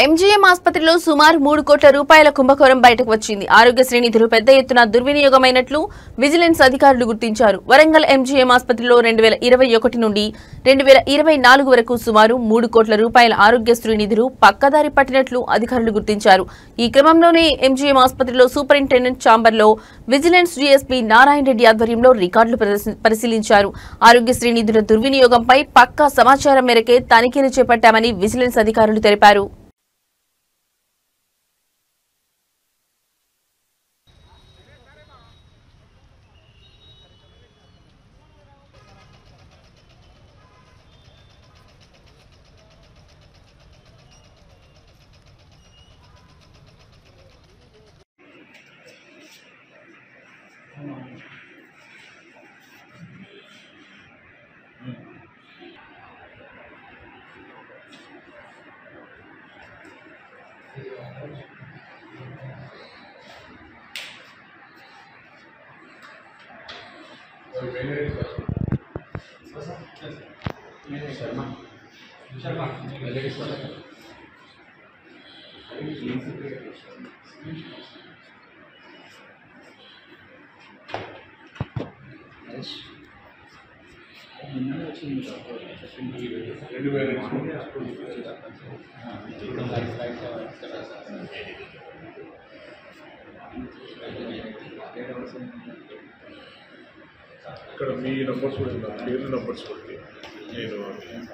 MGM ఆసుపత్రిలో సుమారు 3 కోట్ల రూపాయల కుంభకోణం బయటకు వచ్చింది. ఆరోగ్యశ్రీ నిధులు పెద్ద ఎత్తున దుర్వినియోగమైనట్లు విజిలెన్స్ అధికారులు గుర్తించారు. వరంగల్ ఎంజీఎం ఆసుపత్రిలో 2021 నుండి 2024 వరకు సుమారు 3 కోట్ల రూపాయల ఆరోగ్యశ్రీ నిధులు పక్కదారి పట్టినట్లు అధికారులు గుర్తించారు. ఈ క్రమంలోనే ఎంజీఎం ఆసుపత్రిలో సూపరింటెండెంట్ ఛాంబర్లో విజిలెన్స్ డీఎస్పీ నారాయణ రెడ్డి ఆధ్వర్యంలో రికార్డులు పరిశీలించారు. ఆరోగ్యశ్రీ నిధుల దుర్వినియోగంపై పక్కా సమాచారం మేరకే తనిఖీలు చేపట్టామని విజిలెన్స్ అధికారులు తెలిపారు. ఇక్కడ మీ నంబర్స్ కూడా నా పేరు నంబర్స్ కొట్టి నేను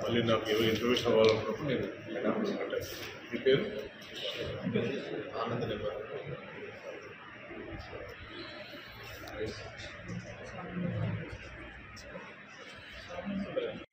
మళ్ళీ నాకు ఏదో ఇన్ఫర్మేషన్ అవ్వాలనుకున్నప్పుడు నేను కాంటాక్ట్. మీ పేరు ఆనంద్ నెంబర్